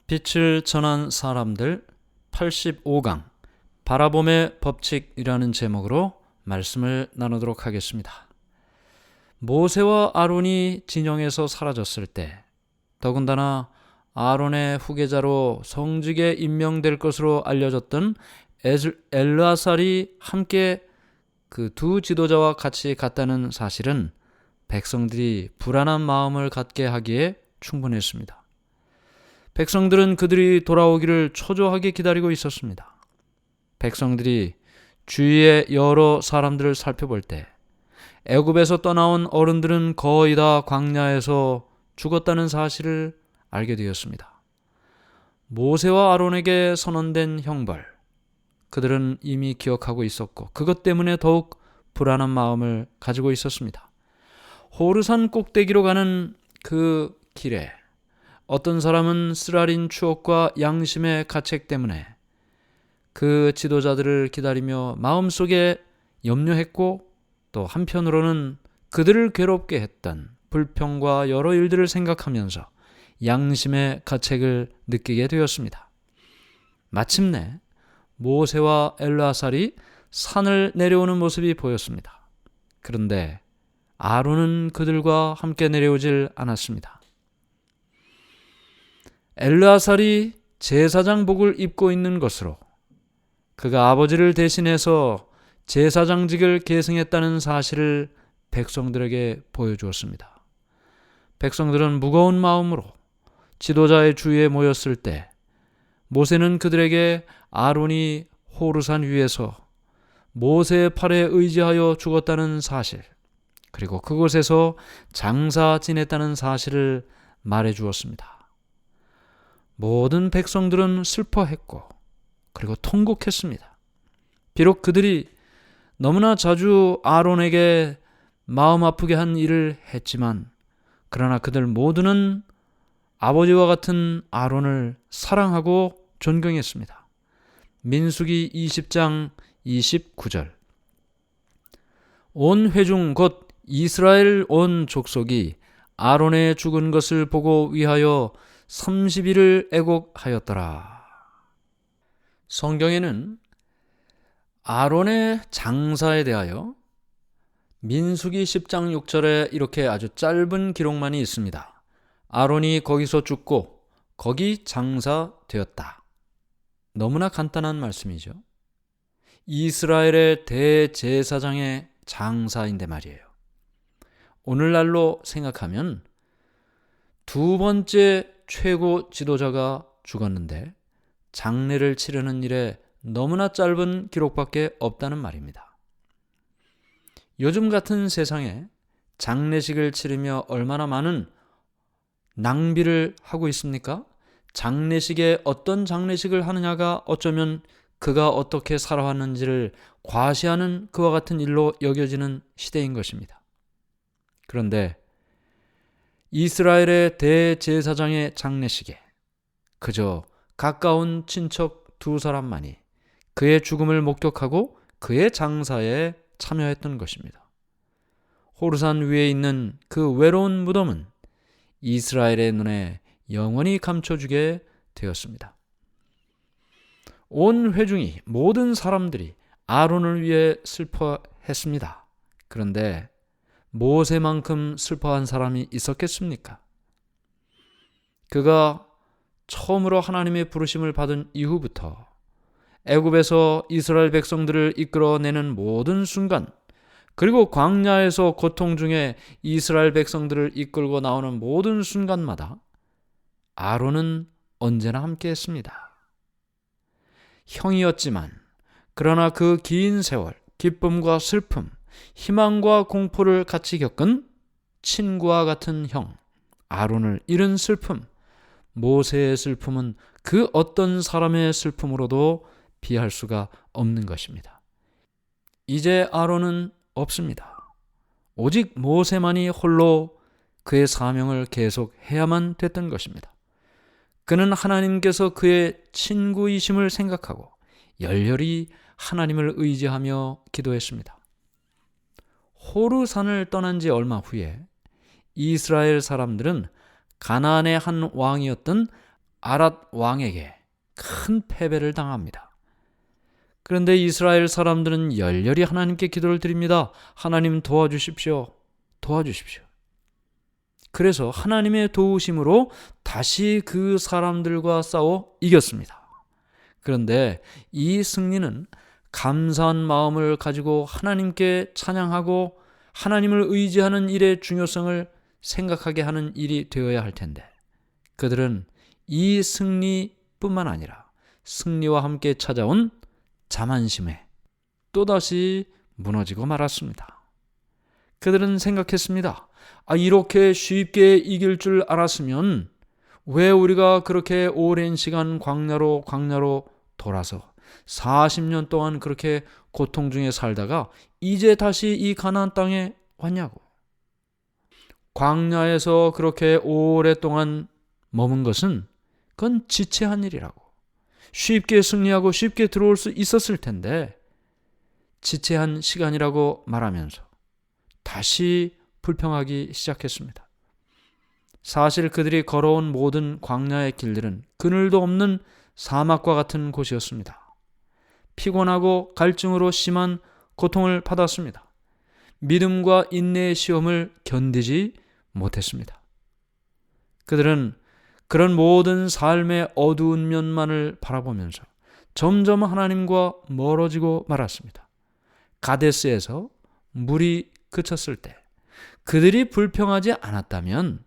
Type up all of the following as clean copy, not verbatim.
빛을 전한 사람들 85강 바라봄의 법칙이라는 제목으로 말씀을 나누도록 하겠습니다. 모세와 아론이 진영에서 사라졌을 때 더군다나 아론의 후계자로 성직에 임명될 것으로 알려졌던 엘르아살이 함께 그 두 지도자와 같이 갔다는 사실은 백성들이 불안한 마음을 갖게 하기에 충분했습니다. 백성들은 그들이 돌아오기를 초조하게 기다리고 있었습니다. 백성들이 주위의 여러 사람들을 살펴볼 때 애굽에서 떠나온 어른들은 거의 다 광야에서 죽었다는 사실을 알게 되었습니다. 모세와 아론에게 선언된 형벌, 그들은 이미 기억하고 있었고 그것 때문에 더욱 불안한 마음을 가지고 있었습니다. 호르산 꼭대기로 가는 그 길에 어떤 사람은 쓰라린 추억과 양심의 가책 때문에 그 지도자들을 기다리며 마음속에 염려했고 또 한편으로는 그들을 괴롭게 했던 불평과 여러 일들을 생각하면서 양심의 가책을 느끼게 되었습니다. 마침내 모세와 엘르아살이 산을 내려오는 모습이 보였습니다. 그런데 아론은 그들과 함께 내려오질 않았습니다. 엘르아살이 제사장복을 입고 있는 것으로 그가 아버지를 대신해서 제사장직을 계승했다는 사실을 백성들에게 보여주었습니다. 백성들은 무거운 마음으로 지도자의 주위에 모였을 때 모세는 그들에게 아론이 호르산 위에서 모세의 팔에 의지하여 죽었다는 사실, 그리고 그곳에서 장사 지냈다는 사실을 말해 주었습니다. 모든 백성들은 슬퍼했고 그리고 통곡했습니다. 비록 그들이 너무나 자주 아론에게 마음 아프게 한 일을 했지만 그러나 그들 모두는 아버지와 같은 아론을 사랑하고 존경했습니다. 민수기 20장 29절 온 회중 곧 이스라엘 온 족속이 아론의 죽은 것을 보고 위하여 30일을 애곡하였더라. 성경에는 아론의 장사에 대하여 민수기 10장 6절에 이렇게 아주 짧은 기록만이 있습니다. 아론이 거기서 죽고 거기 장사되었다. 너무나 간단한 말씀이죠. 이스라엘의 대제사장의 장사인데 말이에요. 오늘날로 생각하면 두 번째 최고 지도자가 죽었는데 장례를 치르는 일에 너무나 짧은 기록밖에 없다는 말입니다. 요즘 같은 세상에 장례식을 치르며 얼마나 많은 낭비를 하고 있습니까? 장례식에 어떤 장례식을 하느냐가 어쩌면 그가 어떻게 살아왔는지를 과시하는 그와 같은 일로 여겨지는 시대인 것입니다. 그런데 이스라엘의 대제사장의 장례식에 그저 가까운 친척 두 사람만이 그의 죽음을 목격하고 그의 장사에 참여했던 것입니다. 호르산 위에 있는 그 외로운 무덤은 이스라엘의 눈에 영원히 감춰주게 되었습니다. 온 회중이, 모든 사람들이 아론을 위해 슬퍼했습니다. 그런데 모세만큼 슬퍼한 사람이 있었겠습니까? 그가 처음으로 하나님의 부르심을 받은 이후부터 애굽에서 이스라엘 백성들을 이끌어내는 모든 순간, 그리고 광야에서 고통 중에 이스라엘 백성들을 이끌고 나오는 모든 순간마다 아론은 언제나 함께했습니다. 형이었지만 그러나 그 긴 세월 기쁨과 슬픔, 희망과 공포를 같이 겪은 친구와 같은 형 아론을 잃은 슬픔, 모세의 슬픔은 그 어떤 사람의 슬픔으로도 비할 수가 없는 것입니다. 이제 아론은 없습니다. 오직 모세만이 홀로 그의 사명을 계속해야만 됐던 것입니다. 그는 하나님께서 그의 친구이심을 생각하고 열렬히 하나님을 의지하며 기도했습니다. 호르산을 떠난 지 얼마 후에 이스라엘 사람들은 가나안의 한 왕이었던 아랏 왕에게 큰 패배를 당합니다. 그런데 이스라엘 사람들은 열렬히 하나님께 기도를 드립니다. 하나님 도와주십시오. 도와주십시오. 그래서 하나님의 도우심으로 다시 그 사람들과 싸워 이겼습니다. 그런데 이 승리는 감사한 마음을 가지고 하나님께 찬양하고 하나님을 의지하는 일의 중요성을 생각하게 하는 일이 되어야 할 텐데, 그들은 이 승리뿐만 아니라 승리와 함께 찾아온 자만심에 또다시 무너지고 말았습니다. 그들은 생각했습니다. 이렇게 쉽게 이길 줄 알았으면 왜 우리가 그렇게 오랜 시간 광야로 돌아서 40년 동안 그렇게 고통 중에 살다가 이제 다시 이 가나안 땅에 왔냐고. 광야에서 그렇게 오랫동안 머문 것은 그건 지체한 일이라고. 쉽게 승리하고 쉽게 들어올 수 있었을 텐데 지체한 시간이라고 말하면서 다시 불평하기 시작했습니다. 사실 그들이 걸어온 모든 광야의 길들은 그늘도 없는 사막과 같은 곳이었습니다. 피곤하고 갈증으로 심한 고통을 받았습니다. 믿음과 인내의 시험을 견디지 못했습니다. 그들은 그런 모든 삶의 어두운 면만을 바라보면서 점점 하나님과 멀어지고 말았습니다. 가데스에서 물이 그쳤을 때 그들이 불평하지 않았다면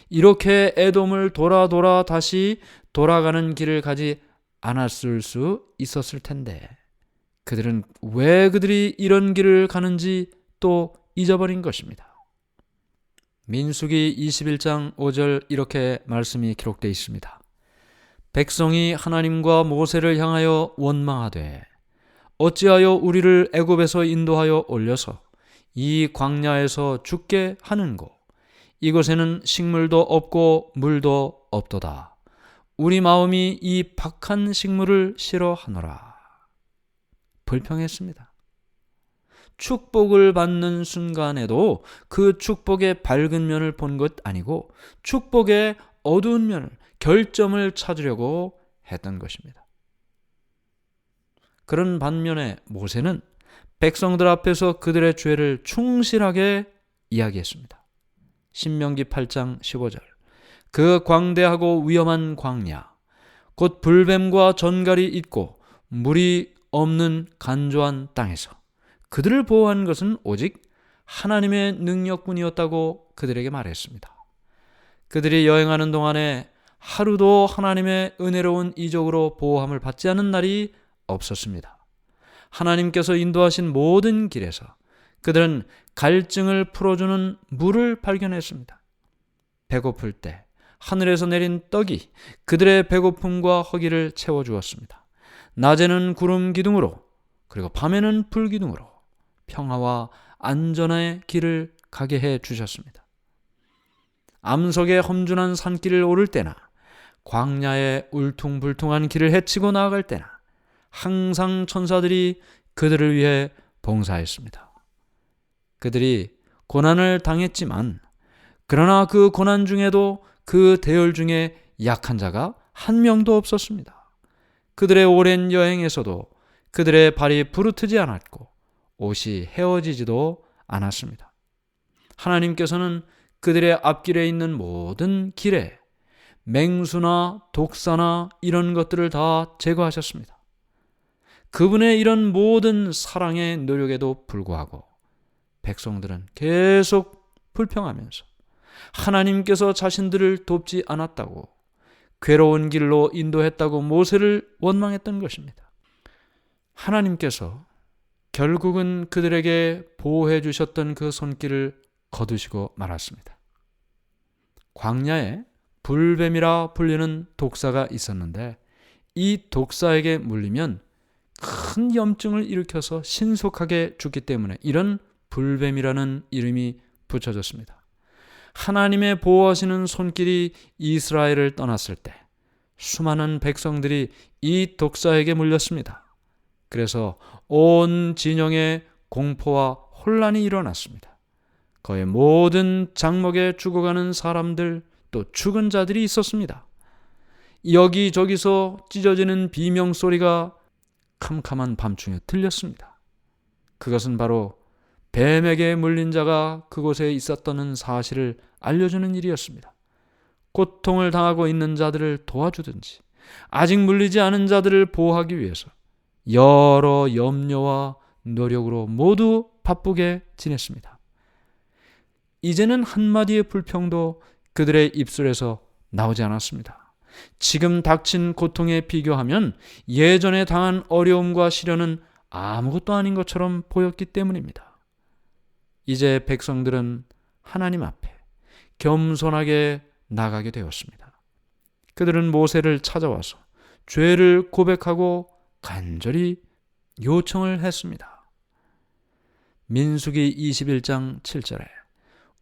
이렇게 에돔을 돌아 다시 돌아가는 길을 가지 않았을 수 있었을 텐데, 그들은 왜 그들이 이런 길을 가는지 또 잊어버린 것입니다. 민수기 21장 5절 이렇게 말씀이 기록되어 있습니다. 백성이 하나님과 모세를 향하여 원망하되 어찌하여 우리를 애굽에서 인도하여 올려서 이 광야에서 죽게 하는고, 이곳에는 식물도 없고 물도 없도다. 우리 마음이 이 박한 식물을 싫어하노라. 불평했습니다. 축복을 받는 순간에도 그 축복의 밝은 면을 본 것 아니고 축복의 어두운 면을, 결점을 찾으려고 했던 것입니다. 그런 반면에 모세는 백성들 앞에서 그들의 죄를 충실하게 이야기했습니다. 신명기 8장 15절. 그 광대하고 위험한 광야, 곧 불뱀과 전갈이 있고 물이 없는 간조한 땅에서 그들을 보호한 것은 오직 하나님의 능력뿐이었다고 그들에게 말했습니다. 그들이 여행하는 동안에 하루도 하나님의 은혜로운 이적으로 보호함을 받지 않은 날이 없었습니다. 하나님께서 인도하신 모든 길에서 그들은 갈증을 풀어주는 물을 발견했습니다. 배고플 때 하늘에서 내린 떡이 그들의 배고픔과 허기를 채워주었습니다. 낮에는 구름 기둥으로, 그리고 밤에는 불 기둥으로 평화와 안전의 길을 가게 해 주셨습니다. 암석의 험준한 산길을 오를 때나 광야의 울퉁불퉁한 길을 헤치고 나아갈 때나 항상 천사들이 그들을 위해 봉사했습니다. 그들이 고난을 당했지만 그러나 그 고난 중에도 그 대열 중에 약한 자가 한 명도 없었습니다. 그들의 오랜 여행에서도 그들의 발이 부르트지 않았고 옷이 헤어지지도 않았습니다. 하나님께서는 그들의 앞길에 있는 모든 길에 맹수나 독사나 이런 것들을 다 제거하셨습니다. 그분의 이런 모든 사랑의 노력에도 불구하고 백성들은 계속 불평하면서 하나님께서 자신들을 돕지 않았다고, 괴로운 길로 인도했다고 모세를 원망했던 것입니다. 하나님께서 결국은 그들에게 보호해 주셨던 그 손길을 거두시고 말았습니다. 광야에 불뱀이라 불리는 독사가 있었는데 이 독사에게 물리면 큰 염증을 일으켜서 신속하게 죽기 때문에 이런 불뱀이라는 이름이 붙여졌습니다. 하나님의 보호하시는 손길이 이스라엘을 떠났을 때 수많은 백성들이 이 독사에게 물렸습니다. 그래서 온 진영에 공포와 혼란이 일어났습니다. 거의 모든 장막에 죽어가는 사람들, 또 죽은 자들이 있었습니다. 여기저기서 찢어지는 비명소리가 캄캄한 밤중에 들렸습니다. 그것은 바로 뱀에게 물린 자가 그곳에 있었다는 사실을 알려주는 일이었습니다. 고통을 당하고 있는 자들을 도와주든지 아직 물리지 않은 자들을 보호하기 위해서 여러 염려와 노력으로 모두 바쁘게 지냈습니다. 이제는 한마디의 불평도 그들의 입술에서 나오지 않았습니다. 지금 닥친 고통에 비교하면 예전에 당한 어려움과 시련은 아무것도 아닌 것처럼 보였기 때문입니다. 이제 백성들은 하나님 앞에 겸손하게 나가게 되었습니다. 그들은 모세를 찾아와서 죄를 고백하고 간절히 요청을 했습니다. 민수기 21장 7절에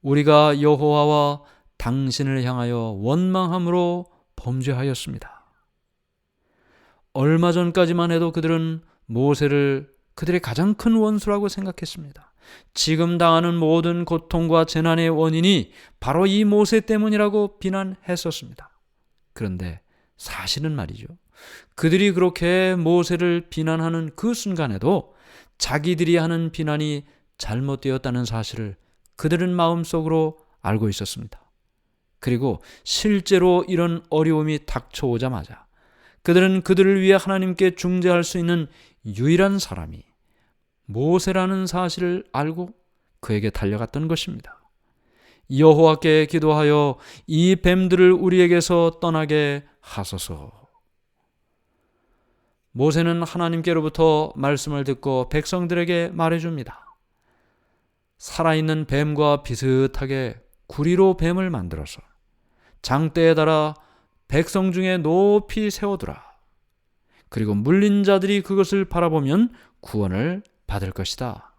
우리가 여호와와 당신을 향하여 원망함으로 범죄하였습니다. 얼마 전까지만 해도 그들은 모세를 그들의 가장 큰 원수라고 생각했습니다. 지금 당하는 모든 고통과 재난의 원인이 바로 이 모세 때문이라고 비난했었습니다. 그런데 사실은 말이죠. 그들이 그렇게 모세를 비난하는 그 순간에도 자기들이 하는 비난이 잘못되었다는 사실을 그들은 마음속으로 알고 있었습니다. 그리고 실제로 이런 어려움이 닥쳐오자마자 그들은 그들을 위해 하나님께 중재할 수 있는 유일한 사람이 모세라는 사실을 알고 그에게 달려갔던 것입니다. 여호와께 기도하여 이 뱀들을 우리에게서 떠나게 하소서. 모세는 하나님께로부터 말씀을 듣고 백성들에게 말해줍니다. 살아있는 뱀과 비슷하게 구리로 뱀을 만들어서 장대에 달아 백성 중에 높이 세워두라. 그리고 물린 자들이 그것을 바라보면 구원을 받을 것이다.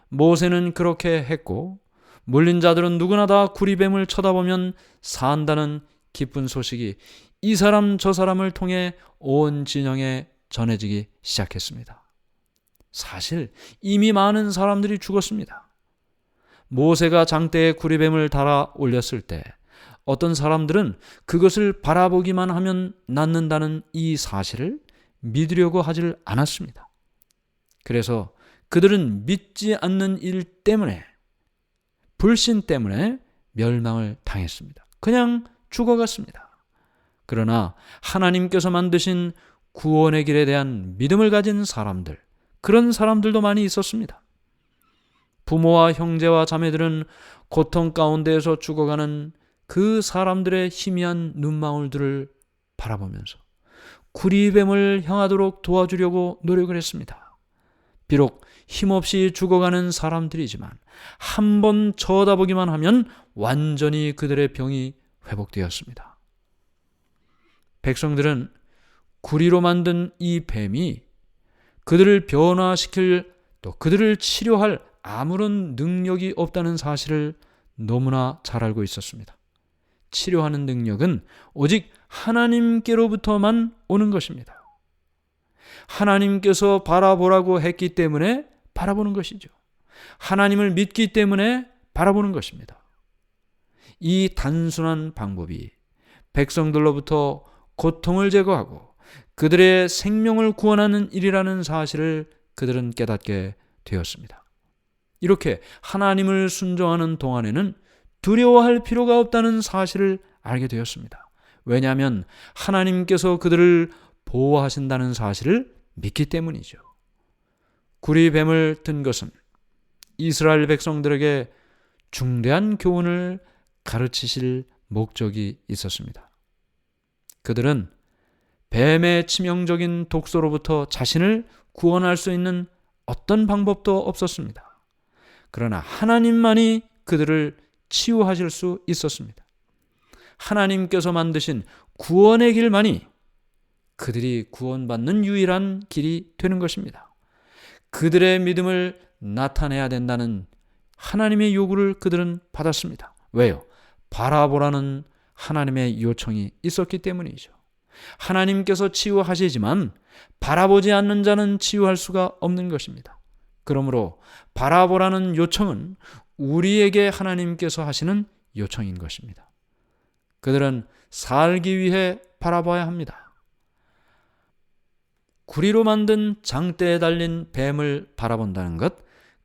모세는 그렇게 했고 물린 자들은 누구나 다 구리뱀을 쳐다보면 산다는 기쁜 소식이 이 사람 저 사람을 통해 온 진영에 전해지기 시작했습니다. 사실 이미 많은 사람들이 죽었습니다. 모세가 장대에 구리뱀을 달아 올렸을 때 어떤 사람들은 그것을 바라보기만 하면 낫는다는 이 사실을 믿으려고 하질 않았습니다. 그래서 그들은 믿지 않는 일 때문에, 불신 때문에 멸망을 당했습니다. 그냥 죽어갔습니다. 그러나 하나님께서 만드신 구원의 길에 대한 믿음을 가진 사람들, 그런 사람들도 많이 있었습니다. 부모와 형제와 자매들은 고통 가운데에서 죽어가는 그 사람들의 희미한 눈망울들을 바라보면서 구리뱀을 향하도록 도와주려고 노력을 했습니다. 비록 힘없이 죽어가는 사람들이지만 한 번 쳐다보기만 하면 완전히 그들의 병이 회복되었습니다. 백성들은 구리로 만든 이 뱀이 그들을 변화시킬, 또 그들을 치료할 아무런 능력이 없다는 사실을 너무나 잘 알고 있었습니다. 치료하는 능력은 오직 하나님께로부터만 오는 것입니다. 하나님께서 바라보라고 했기 때문에 바라보는 것이죠. 하나님을 믿기 때문에 바라보는 것입니다. 이 단순한 방법이 백성들로부터 고통을 제거하고 그들의 생명을 구원하는 일이라는 사실을 그들은 깨닫게 되었습니다. 이렇게 하나님을 순종하는 동안에는 두려워할 필요가 없다는 사실을 알게 되었습니다. 왜냐하면 하나님께서 그들을 보호하신다는 사실을 믿기 때문이죠. 구리뱀을 든 것은 이스라엘 백성들에게 중대한 교훈을 가르치실 목적이 있었습니다. 그들은 뱀의 치명적인 독소로부터 자신을 구원할 수 있는 어떤 방법도 없었습니다. 그러나 하나님만이 그들을 치유하실 수 있었습니다. 하나님께서 만드신 구원의 길만이 그들이 구원받는 유일한 길이 되는 것입니다. 그들의 믿음을 나타내야 된다는 하나님의 요구를 그들은 받았습니다. 왜요? 바라보라는 하나님의 요청이 있었기 때문이죠. 하나님께서 치유하시지만 바라보지 않는 자는 치유할 수가 없는 것입니다. 그러므로 바라보라는 요청은 우리에게 하나님께서 하시는 요청인 것입니다. 그들은 살기 위해 바라봐야 합니다. 구리로 만든 장대에 달린 뱀을 바라본다는 것,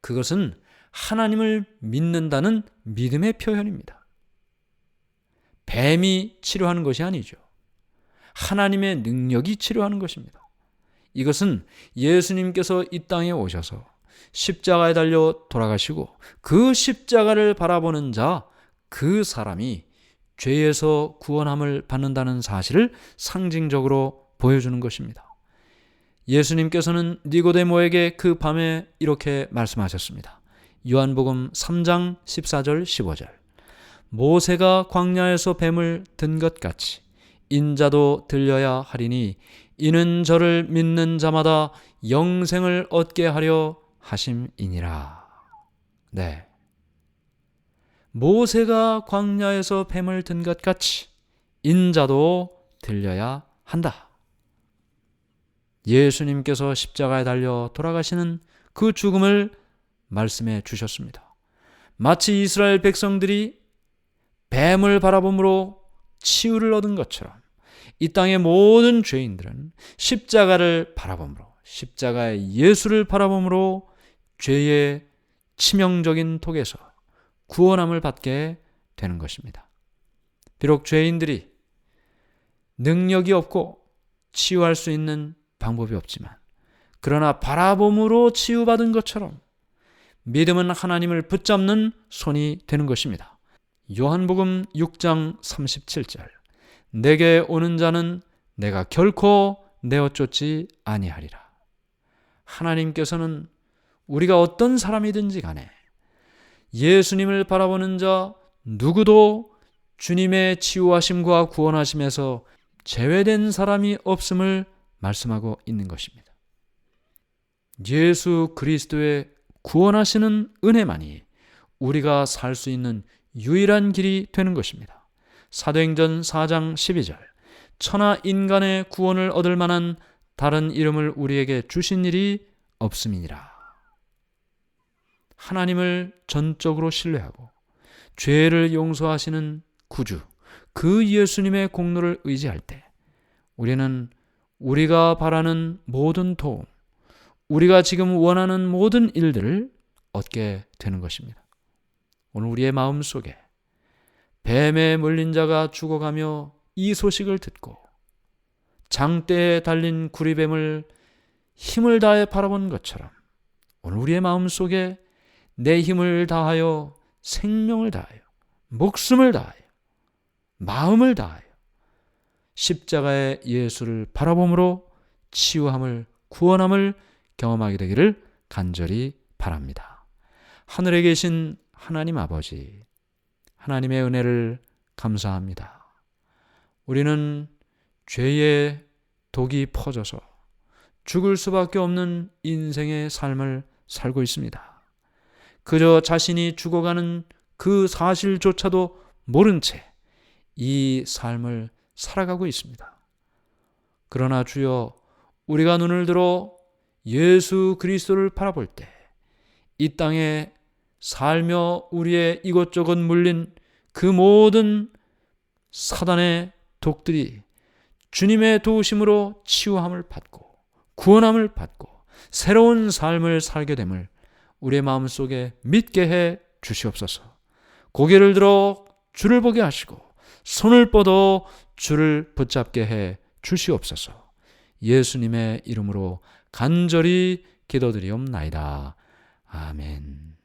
그것은 하나님을 믿는다는 믿음의 표현입니다. 뱀이 치료하는 것이 아니죠. 하나님의 능력이 치료하는 것입니다. 이것은 예수님께서 이 땅에 오셔서 십자가에 달려 돌아가시고 그 십자가를 바라보는 자, 그 사람이 죄에서 구원함을 받는다는 사실을 상징적으로 보여주는 것입니다. 예수님께서는 니고데모에게 그 밤에 이렇게 말씀하셨습니다. 요한복음 3장 14절 15절. 모세가 광야에서 뱀을 든 것 같이 인자도 들려야 하리니 이는 저를 믿는 자마다 영생을 얻게 하려 하심이니라. 네. 모세가 광야에서 뱀을 든 것 같이 인자도 들려야 한다. 예수님께서 십자가에 달려 돌아가시는 그 죽음을 말씀해 주셨습니다. 마치 이스라엘 백성들이 뱀을 바라봄으로 치유를 얻은 것처럼 이 땅의 모든 죄인들은 십자가를 바라봄으로, 십자가의 예수를 바라봄으로 죄의 치명적인 독에서 구원함을 받게 되는 것입니다. 비록 죄인들이 능력이 없고 치유할 수 있는 방법이 없지만, 그러나 바라봄으로 치유받은 것처럼 믿음은 하나님을 붙잡는 손이 되는 것입니다. 요한복음 6장 37절. 내게 오는 자는 내가 결코 내어 쫓지 아니하리라. 하나님께서는 우리가 어떤 사람이든지 간에 예수님을 바라보는 자 누구도 주님의 치유하심과 구원하심에서 제외된 사람이 없음을 말씀하고 있는 것입니다. 예수 그리스도의 구원하시는 은혜만이 우리가 살 수 있는 유일한 길이 되는 것입니다. 사도행전 4장 12절. 천하 인간의 구원을 얻을 만한 다른 이름을 우리에게 주신 일이 없음이니라. 하나님을 전적으로 신뢰하고 죄를 용서하시는 구주, 그 예수님의 공로를 의지할 때 우리는 우리가 바라는 모든 도움, 우리가 지금 원하는 모든 일들을 얻게 되는 것입니다. 오늘 우리의 마음속에 뱀에 물린 자가 죽어가며 이 소식을 듣고 장대에 달린 구리뱀을 힘을 다해 바라본 것처럼 오늘 우리의 마음속에 내 힘을 다하여 생명을 다하여 목숨을 다하여 마음을 다하여 십자가의 예수를 바라봄으로 치유함을, 구원함을 경험하게 되기를 간절히 바랍니다. 하늘에 계신 하나님 아버지, 하나님의 은혜를 감사합니다. 우리는 죄의 독이 퍼져서 죽을 수밖에 없는 인생의 삶을 살고 있습니다. 그저 자신이 죽어가는 그 사실조차도 모른 채 이 삶을 살아가고 있습니다. 그러나 주여, 우리가 눈을 들어 예수 그리스도를 바라볼 때 이 땅에 살며 우리의 이것저것 물린 그 모든 사단의 독들이 주님의 도우심으로 치유함을 받고 구원함을 받고 새로운 삶을 살게 됨을 우리의 마음속에 믿게 해 주시옵소서. 고개를 들어 주를 보게 하시고 손을 뻗어 주를 붙잡게 해 주시옵소서. 예수님의 이름으로 간절히 기도드리옵나이다. 아멘.